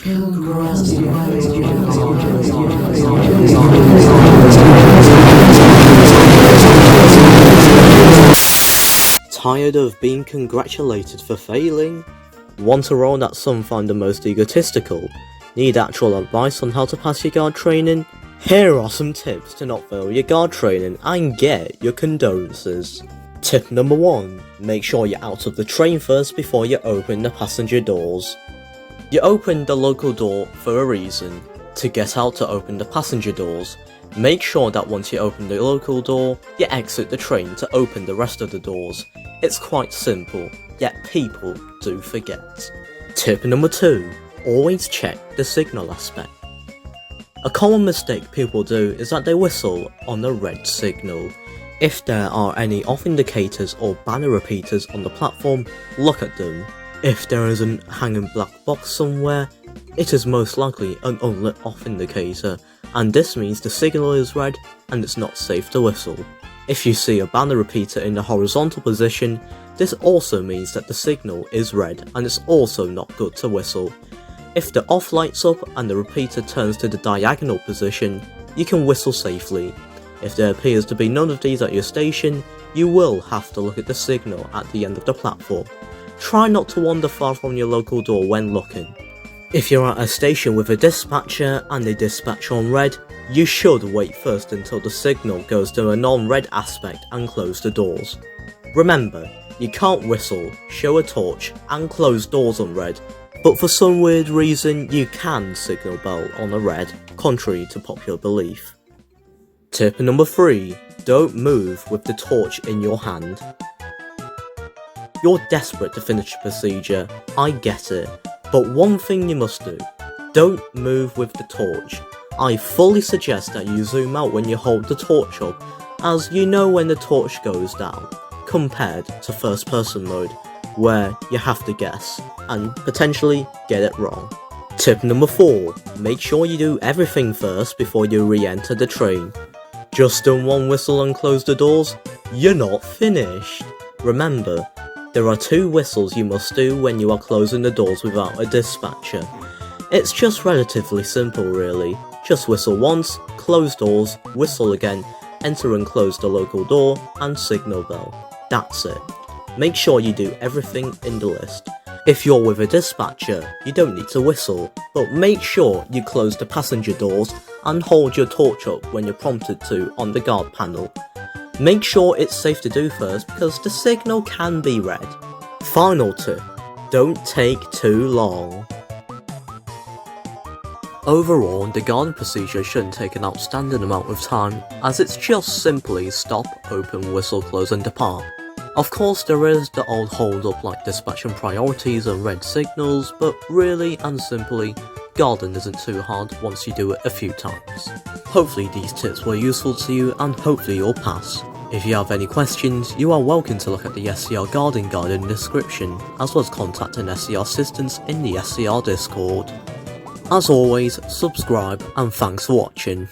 Tired of being congratulated for failing? Want a role that some find the most egotistical? Need actual advice on how to pass your guard training? Here are some tips to not fail your guard training and get your condolences. Tip number 1. Make sure you're out of the train first before you open the passenger doors. You open the local door for a reason, to get out to open the passenger doors. Make sure that once you open the local door, you exit the train to open the rest of the doors. It's quite simple, yet people do forget. Tip number 2. Always check the signal aspect. A common mistake people do is that they whistle on the red signal. If there are any off indicators or banner repeaters on the platform, look at them. If there is a hanging black box somewhere, it is most likely an unlit off indicator, and this means the signal is red and it's not safe to whistle. If you see a banner repeater in the horizontal position, this also means that the signal is red and it's also not good to whistle. If the off lights up and the repeater turns to the diagonal position, you can whistle safely. If there appears to be none of these at your station, you will have to look at the signal at the end of the platform. Try not to wander far from your local door when looking. If you're at a station with a dispatcher and they dispatch on red, you should wait first until the signal goes to a non-red aspect and close the doors. Remember, you can't whistle, show a torch and close doors on red, but for some weird reason you can signal bell on a red, contrary to popular belief. Tip number 3. Don't move with the torch in your hand. You're desperate to finish the procedure, I get it, but one thing you must do, don't move with the torch. I fully suggest that you zoom out when you hold the torch up, as you know when the torch goes down, compared to first person mode, where you have to guess, and potentially get it wrong. Tip number 4. Make sure you do everything first before you re-enter the train. Just done one whistle and close the doors? You're not finished! Remember, there are 2 whistles you must do when you are closing the doors without a dispatcher. It's just relatively simple really. Just whistle once, close doors, whistle again, enter and close the local door, and signal bell. That's it. Make sure you do everything in the list. If you're with a dispatcher, you don't need to whistle, but make sure you close the passenger doors and hold your torch up when you're prompted to on the guard panel. Make sure it's safe to do first because the signal can be red. Final tip, don't take too long. Overall, the guarding procedure shouldn't take an outstanding amount of time, as it's just simply stop, open, whistle, close and depart. Of course there is the old hold up like dispatching priorities and red signals, but really and simply, guarding isn't too hard once you do it a few times. Hopefully these tips were useful to you and hopefully you'll pass. If you have any questions, you are welcome to look at the SCR guarding guide in the description, as well as contact an SCR assistance in the SCR Discord. As always, subscribe and thanks for watching.